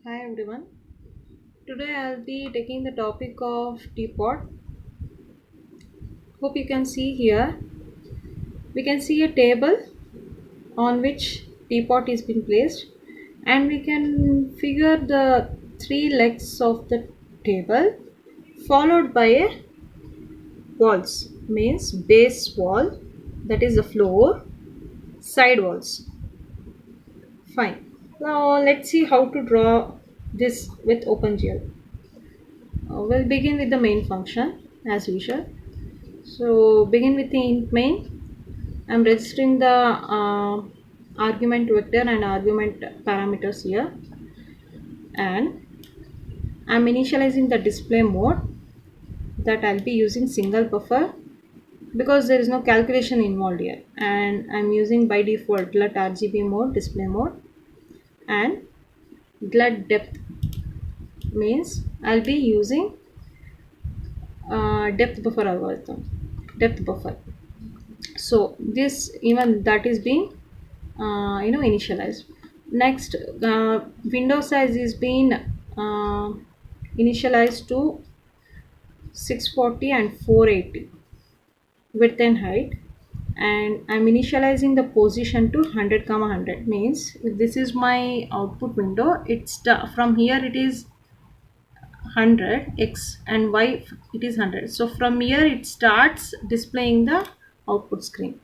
Hi everyone. Today I'll be taking the topic of teapot. Hope you can see here. We can see a table on which teapot is being placed, and we can figure the three legs of the table followed by a walls, means base wall, that is the floor, side walls. Fine. Now let's see how to draw this with OpenGL. We'll begin with the main function as usual. So begin with the int main. I'm registering the argument vector and argument parameters here, and I'm initializing the display mode that I'll be using single buffer because there is no calculation involved here, and I'm using by default glut RGB mode, display mode, and glut depth means I'll be using depth buffer algorithm, depth buffer. So this even that is being initialized. Next, window size is being initialized to 640 and 480 width and height, and I'm initializing the position to 100 comma 100, means if this is my output window, it's from here it is 100 x and y, it is 100. So from here it starts displaying the output screen.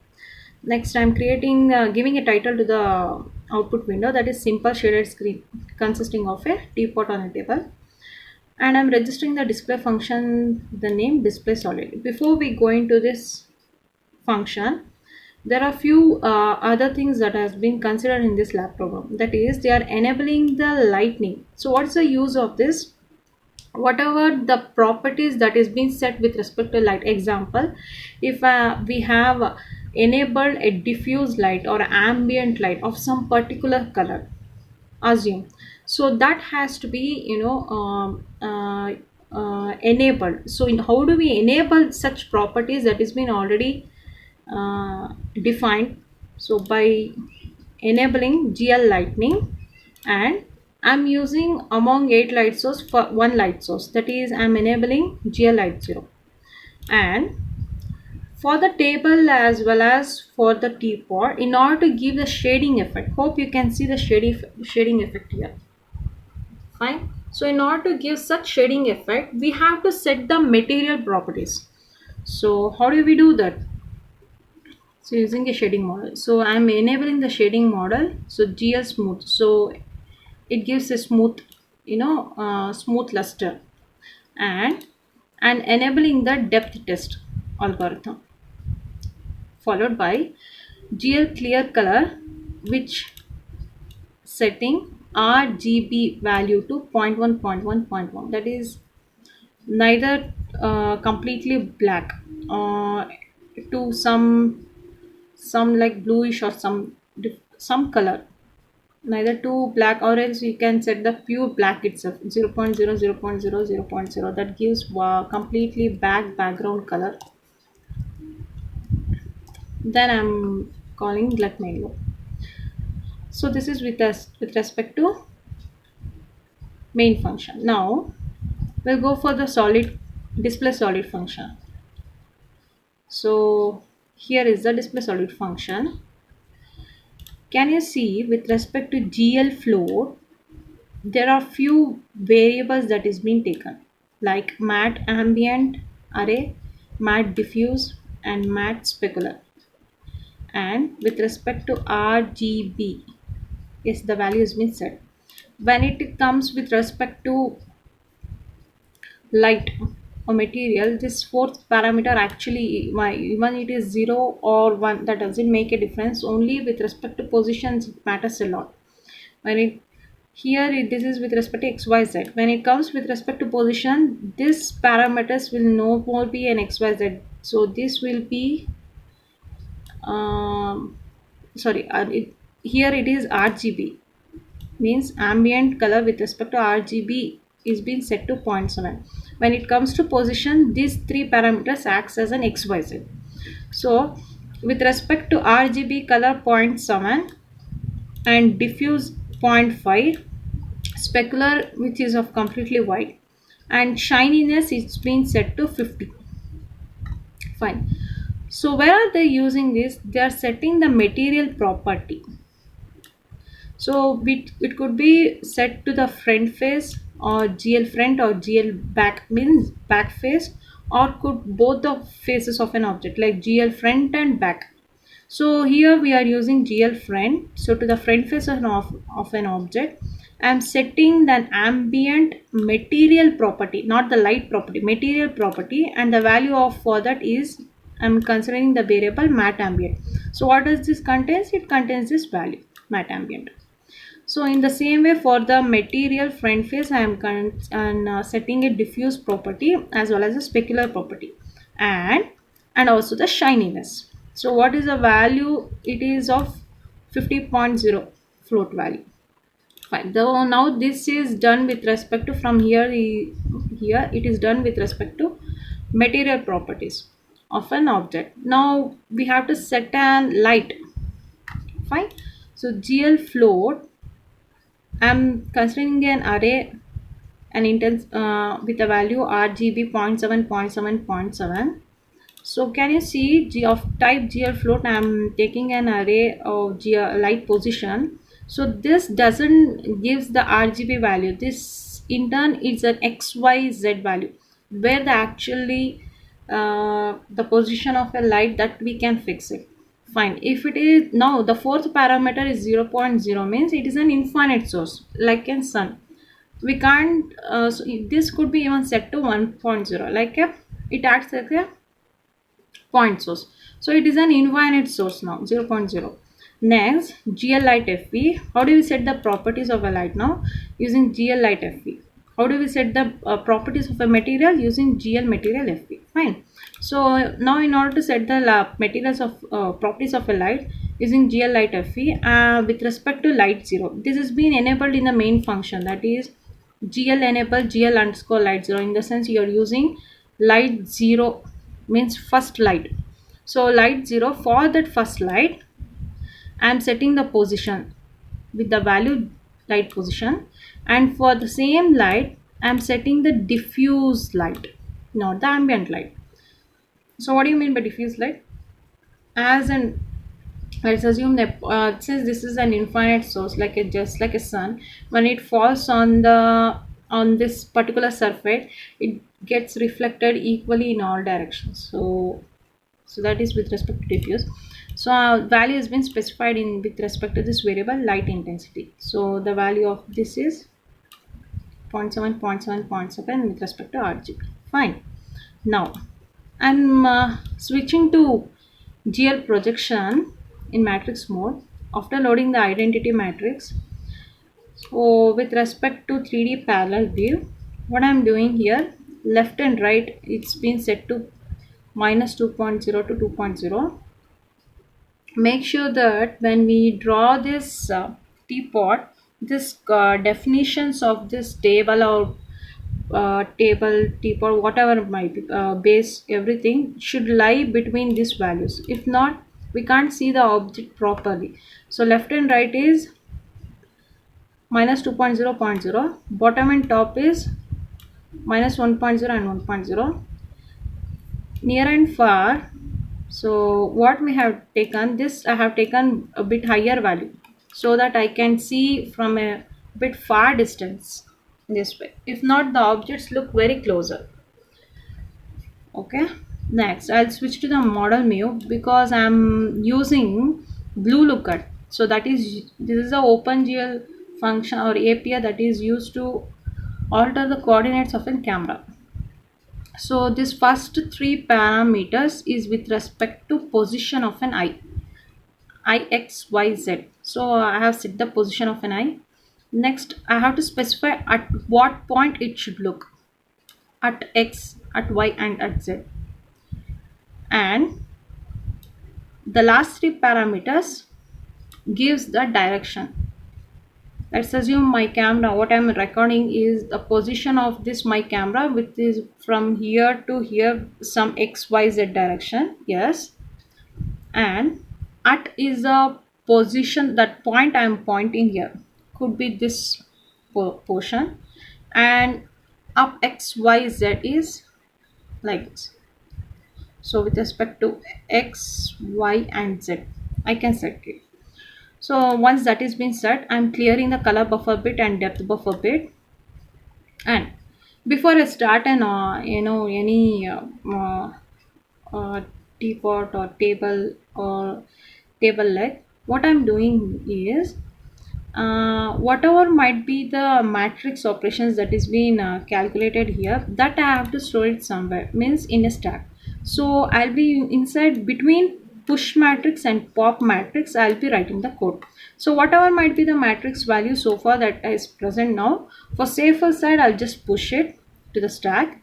Next, I'm creating giving a title to the output window, that is simple shaded screen consisting of a teapot on a table, and I'm registering the display function, the name display solid. Before we go into this function, there are few other things that has been considered in this lab program, that is they are enabling the lightning. So what's the use of this? Whatever the properties that is being set with respect to light, example, if we have enabled a diffuse light or ambient light of some particular color, assume, so that has to be enabled. So how do we enable such properties that is been already defined? So by enabling GL lightning, and I'm using among 8 light source for one light source, that is I'm enabling GL light 0, and for the table as well as for the teapot, in order to give the shading effect, hope you can see the shading effect here. Fine. So in order to give such shading effect, we have to set the material properties. So how do we do that? So using a shading model, so I'm enabling the shading model, so GL smooth, so it gives a smooth, smooth luster, and enabling the depth test algorithm, followed by GL clear color, which setting RGB value to 0.1, that is neither completely black to some like bluish or some color, neither too black, or else you can set the pure black itself, 0.0, 0.0, 0.0, that gives completely background color. Then I'm calling glut main. So this is with us with respect to main function. Now we'll go for the solid display solid function. So here is the display solid function. Can you see with respect to GL float, there are few variables that is being taken, like matte ambient array, matte diffuse, and matte specular. And with respect to RGB, yes, the value has been set. When it comes with respect to light or material, this fourth parameter actually, even it is 0 or 1, that doesn't make a difference. Only with respect to positions it matters a lot. When it here this is with respect to xyz, when it comes with respect to position, this parameters will no more be an xyz, so this will be sorry here it is RGB, means ambient color with respect to RGB is being set to 0.7. When it comes to position, these three parameters acts as an xyz. So with respect to RGB color 0.7 and diffuse 0.5, specular which is of completely white, and shininess it's been set to 50. Fine. So where are they using this? They are setting the material property. So it could be set to the front face or GL front or GL back, means back face, or could both the faces of an object like GL front and back. So here we are using GL front. So to the front face of an object, I am setting the ambient material property, not the light property, material property, and the value of for that is I am considering the variable matte ambient. So what does this contains? It contains this value matte ambient. So in the same way for the material front face, I am setting a diffuse property as well as a specular property, and also the shininess. So what is the value? It is of 50.0 float value. Fine. Though now this is done with respect to from here it is done with respect to material properties of an object. Now we have to set an light. Fine. So GL float, I'm considering an array an intense with a value RGB 0.7, 0.7, 0.7. So can you see G of type GL float? I'm taking an array of GL light position. So this doesn't gives the RGB value. This in turn is an XYZ value where the actually the position of a light that we can fix it. Fine. If it is now the fourth parameter is 0, 0.0 means it is an infinite source like a sun. We can't so this could be even set to 1.0 like a it acts like a point source. So it is an infinite source now 0, 0.0. Next GL light FV. How do we set the properties of a light now? Using GL light FV. How do we set the properties of a material? Using GL material FV. Fine. So now in order to set the materials of properties of a light using GL light FV with respect to light 0. This has been enabled in the main function, that is GL enable GL underscore light 0. In the sense you are using light 0 means first light. So light 0, for that first light I am setting the position with the value light position, and for the same light I am setting the diffuse light, not the ambient light. So what do you mean by diffuse light? As an let's assume that since this is an infinite source like a just like a sun, when it falls on the on this particular surface it gets reflected equally in all directions. So that is with respect to diffuse. So value has been specified in with respect to this variable light intensity. So the value of this is 0 0.7, 0 0.7, 0 0.7 with respect to RGB. Fine. Now I'm switching to GL projection in matrix mode after loading the identity matrix. So with respect to 3D parallel view, what I'm doing here, left and right, it's been set to minus 2.0 to 2.0. Make sure that when we draw this teapot, this definitions of this table or table, teapot, whatever might be, base, everything should lie between these values. If not, we can't see the object properly. So left and right is minus 2.0, bottom and top is minus 1.0 and 1.0, near and far. So what we have taken, this I have taken a bit higher value so that I can see from a bit far distance this way. If not, the objects look very closer. Okay, next I'll switch to the model view because I'm using blue lookup. So that is this is the OpenGL function or API that is used to alter the coordinates of a camera. So this first three parameters is with respect to position of an eye, x, y, z. So I have set the position of an eye. Next I have to specify at what point it should look, at x, at y, and at z. And the last three parameters gives the direction. Let's assume my camera, what I'm recording is the position of this my camera, which is from here to here, some xyz direction. Yes, and at is a position, that point I'm pointing here could be this portion, and up x y z is like this. So with respect to x, y and z, I can set it. So once that is been set, I'm clearing the color buffer bit and depth buffer bit. And before I start an any uh, teapot or table leg, what I'm doing is whatever might be the matrix operations that is being calculated here, that I have to store it somewhere, means in a stack. So I'll be inside between push matrix and pop matrix, I'll be writing the code. So whatever might be the matrix value so far that is present now, for safer side I'll just push it to the stack,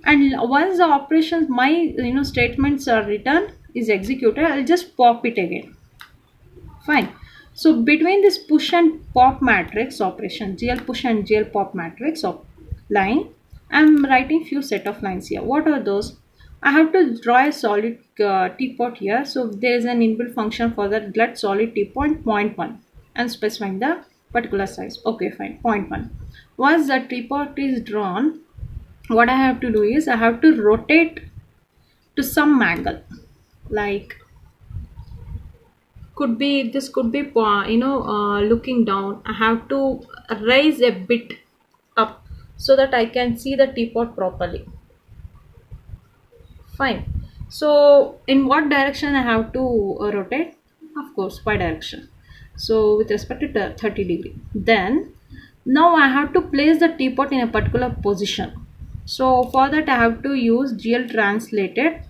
and once the operations my statements are written is executed, I'll just pop it again. Fine. So between this push and pop matrix operation, GL push and GL pop matrix of line, I'm writing few set of lines here. What are those? I have to draw a solid teapot here. So there is an inbuilt function for that let solid teapot point 1 and specifying the particular size. Okay, fine. Point 1. Once the teapot is drawn, what I have to do is I have to rotate to some angle, like could be this could be looking down. I have to raise a bit up so that I can see the teapot properly. Fine. So in what direction I have to rotate? Of course y direction. So with respect to 30 degree, then now I have to place the teapot in a particular position. So for that I have to use GL translated.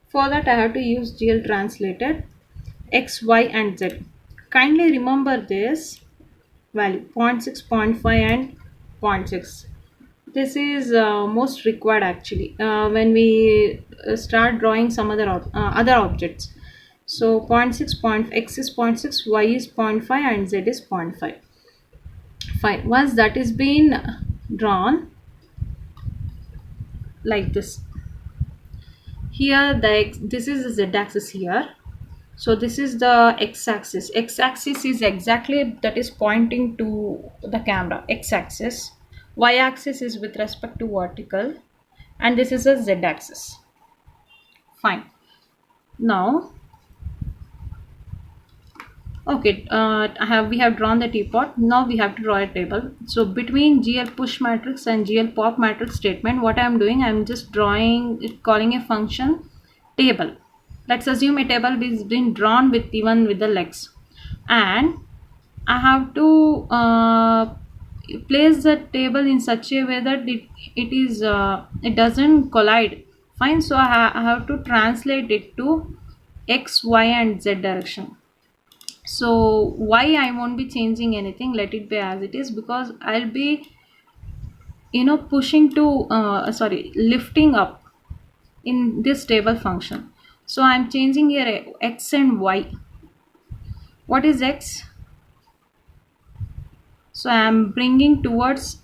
For that I have to use GL translated x, y and z. Kindly remember this value 0 0.6, 0 0.5 and 0.6. This is most required actually when we start drawing some other objects. So 0 0.6, x is 0 0.6, y is 0 0.5 and z is 0 0.5. Fine. Once that is been drawn like this, here this is the z-axis here. So this is the x-axis. X-axis is exactly that is pointing to the camera. X-axis. Y-axis is with respect to vertical, and this is a z-axis. Fine. Now, okay, we have drawn the teapot. Now we have to draw a table. So between GL push matrix and GL pop matrix statement, what I am doing, I am just calling a function table. Let's assume a table is being drawn with even with the legs, and I have to place the table in such a way that it doesn't collide. Fine. So I have to translate it to x, y and z direction. So y I won't be changing anything, let it be as it is, because I'll be pushing to lifting up in this table function. So I'm changing here x and y. What is x? So I'm bringing towards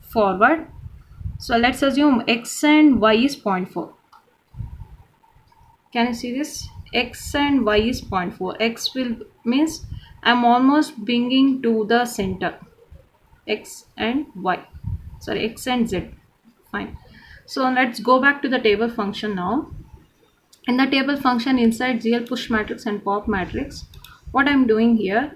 forward. So let's assume x and y is 0.4. Can you see this? X and y is 0.4. X will means I'm almost bringing to the center. X and y. Sorry, x and z. Fine. So let's go back to the table function now. In the table function inside GL push matrix and pop matrix, what I'm doing here,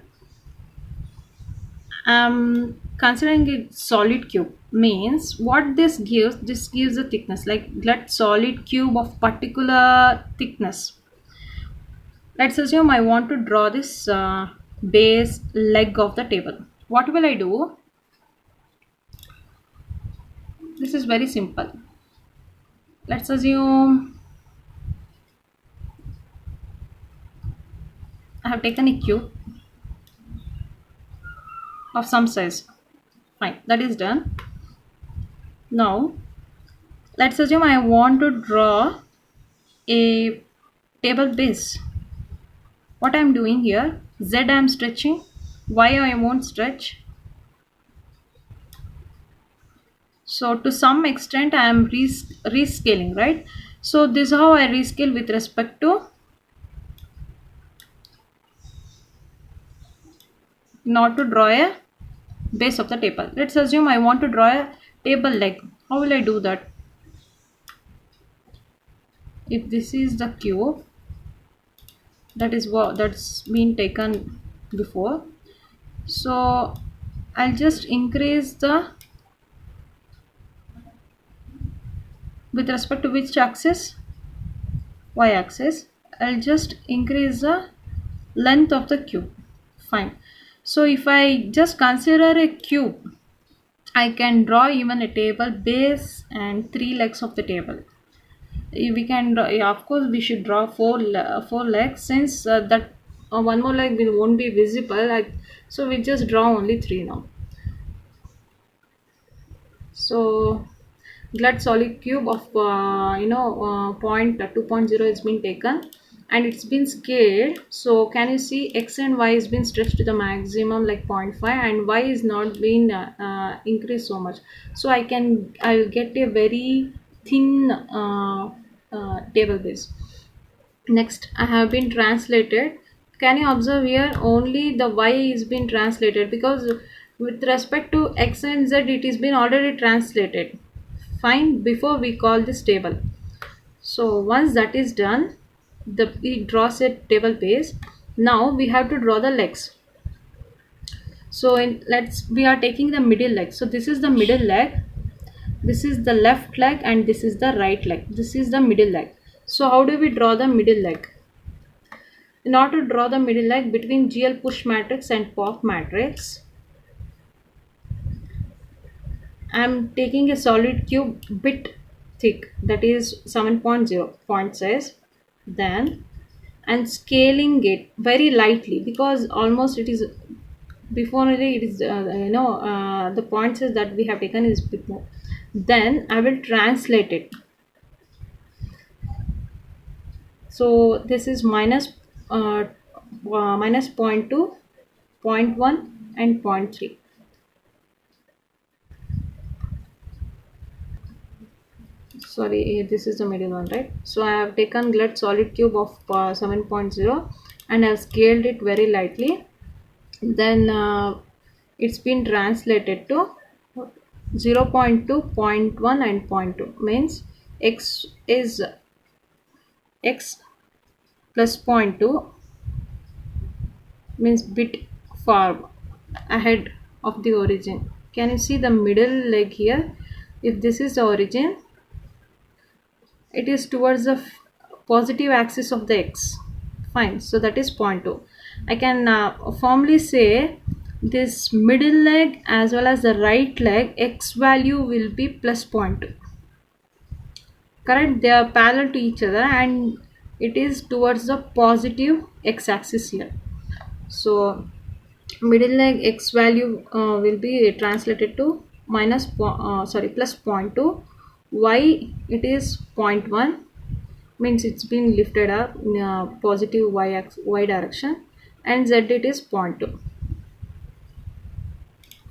I'm considering it solid cube. Means what this gives a thickness, like let solid cube of particular thickness. Let's assume I want to draw this base leg of the table. What will I do? This is very simple. Let's assume I have taken a cube of some size. Fine, that is done. Now let's assume I want to draw a table base. What I am doing here, z I am stretching, y I won't stretch. So to some extent I am rescaling, right? So this is how I rescale with respect to not to draw a base of the table. Let's assume I want to draw a table leg. How will I do that? If this is the cube, that is what that's been taken before, so I'll just increase the, with respect to which axis, y axis, I'll just increase the length of the cube. Fine. So if I just consider a cube, I can draw even a table base and three legs of the table. We can draw, yeah, of course we should draw four legs, since that one more leg won't be visible, so we just draw only three now. So glut solid cube of point 2.0 has been taken and it's been scaled. So can you see x and y has been stretched to the maximum like 0.5 and y is not been increased so much. So I'll get a very thin table base. Next, I have been translated. Can you observe here only the y is been translated, because with respect to x and z it is been already translated. Fine, before we call this table. So once that is done, it draws a table base. Now we have to draw the legs. So we are taking the middle leg. So this is the middle leg. This is the left leg and this is the right leg. This is the middle leg. So how do we draw the middle leg? In order to draw the middle leg between GL push matrix and pop matrix, I am taking a solid cube bit thick, that is 7.0 point size, then and scaling it very lightly, because almost it is before it is the point size that we have taken is bit more. Then I will translate it. So this is minus 0.2, 0.1 and 0.3. Sorry, this is the middle one, right? So I have taken glut solid cube of 7.0 and I have scaled it very lightly. Then it's been translated to 0.2, 0.1 and 0.2, means x is x plus 0.2 means bit far ahead of the origin. Can you see the middle leg here? If this is the origin, it is towards the positive axis of the x. Fine, so that is 0.2. I can formally say this middle leg as well as the right leg x value will be plus 0.2. Correct, they are parallel to each other and it is towards the positive x axis here. So middle leg x value will be translated to plus 0.2, y it is 0.1, means it's been lifted up in a positive y direction, and z it is 0.2.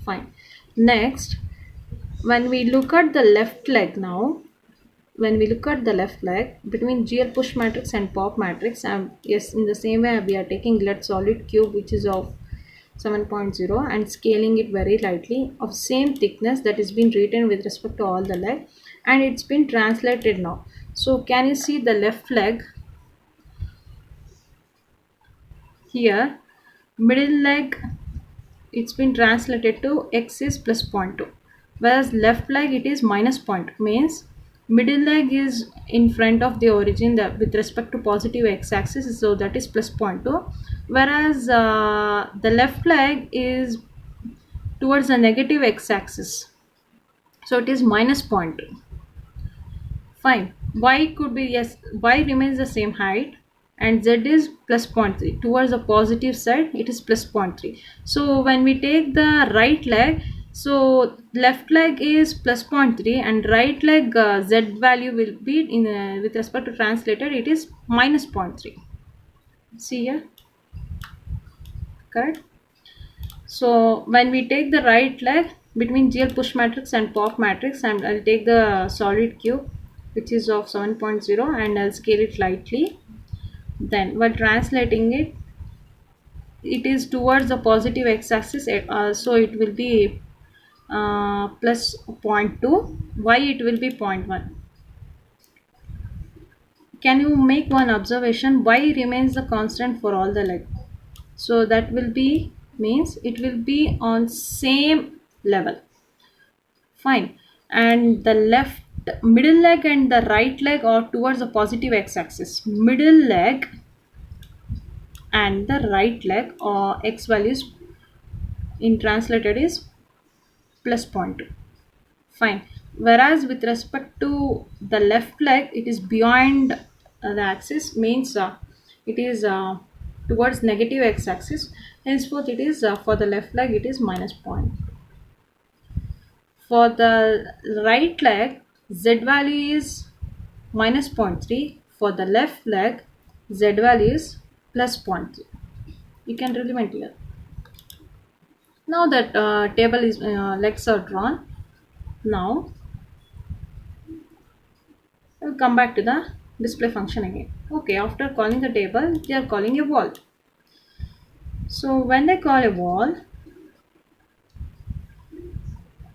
Fine. Next, when we look at the left leg now, when we look at the left leg between GL push matrix and pop matrix, yes, in the same way we are taking glut solid cube which is of 7.0 and scaling it very lightly of same thickness that is been written with respect to all the leg, and it's been translated now. So can you see the left leg here, middle leg, it's been translated to x is plus 0.2, whereas left leg it is minus 0.2, means middle leg is in front of the origin that with respect to positive x axis, so that is plus 0.2, whereas the left leg is towards the negative x axis, so it is minus 0.2. Fine, y could be, yes, y remains the same height and z is plus 0.3, towards the positive side it is plus 0.3. So when we take the right leg, so left leg is plus 0.3 and right leg z value will be in with respect to translated it is minus 0.3. See here, correct? So when we take the right leg between GL push matrix and pop matrix, and I'll take the solid cube which is of 7.0 and I'll scale it lightly. Then while translating it, it is towards the positive x-axis, so it will be plus zero point 0.2. Y it will be 0.1. Can you make one observation? Y remains the constant for all the leg. So that will be means it will be on same level. Fine. And the left middle leg and the right leg are towards the positive x-axis. Middle leg and the right leg or x values in translated is plus zero point 0.2. Fine. Whereas with respect to the left leg, it is beyond the axis, means it is towards negative x-axis. Henceforth, it is for the left leg, it is minus point. For the right leg, z value is minus 0.3. For the left leg, z value is plus 0.3. You can implement here. Now that table is legs are drawn. Now we'll come back to the display function again. Okay, after calling the table, they are calling a wall. So when they call a wall,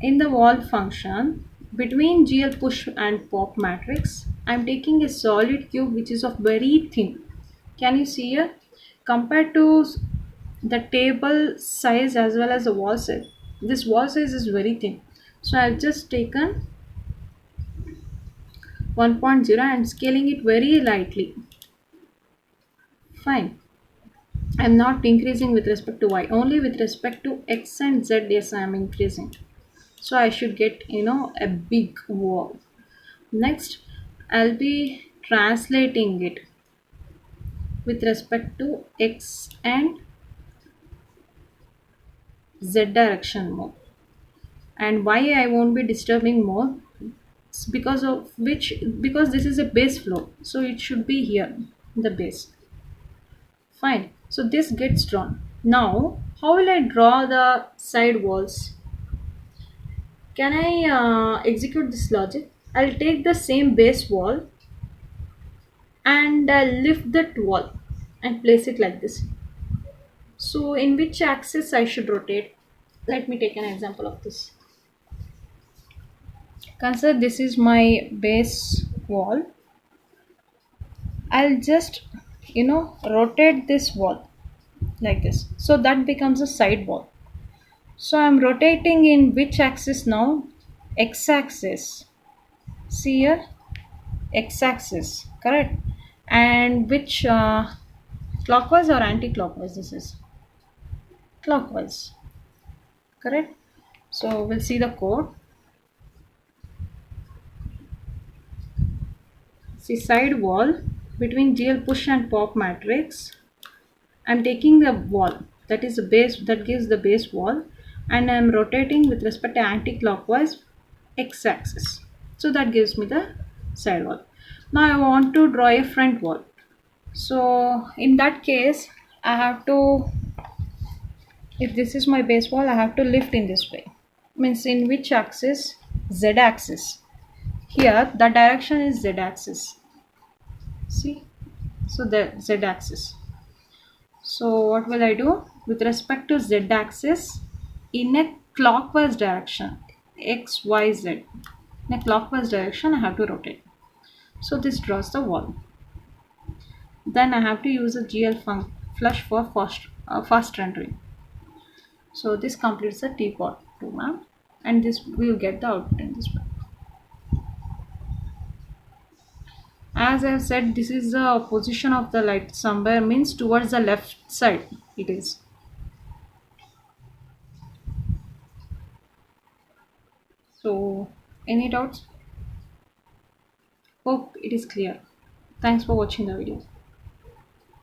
in the wall function, between GL push and pop matrix, I'm taking a solid cube which is of very thin. Can you see here? Compared to the table size as well as the wall size, this wall size is very thin. So I've just taken 1.0 and scaling it very lightly. Fine. I'm not increasing with respect to y, only with respect to x and z. Yes, I'm increasing. So I should get a big wall. Next, I'll be translating it with respect to x and z direction more, and why I won't be disturbing more. It's because this is a base flow, so it should be here, the base. Fine. So this gets drawn. Now, how will I draw the side walls? Can I execute this logic? I'll take the same base wall and lift that wall and place it like this. So in which axis I should rotate? Let me take an example of this. Consider this is my base wall. I'll just rotate this wall like this, so that becomes a side wall. So I'm rotating in which axis now? X-axis. See here, x-axis, correct? And which clockwise or anti-clockwise? This is clockwise, correct? So we'll see the code. See, side wall between GL push and pop matrix. I'm taking the wall that is the base, that gives the base wall, and I'm rotating with respect to anti-clockwise x-axis. So that gives me the side wall. Now I want to draw a front wall. So in that case, I have to, if this is my base wall, I have to lift in this way. Means in which axis? Z axis. Here the direction is Z axis. See? So the Z axis. So what will I do? With respect to Z axis, in a clockwise direction, X, Y, Z. In a clockwise direction, I have to rotate. So this draws the wall. Then I have to use a GL flush for fast rendering. So this completes the teapot too, ma'am, and this we will get the output in this way. As I have said, this is the position of the light, somewhere means towards the left side it is. So any doubts? Hope it is clear. Thanks for watching the video.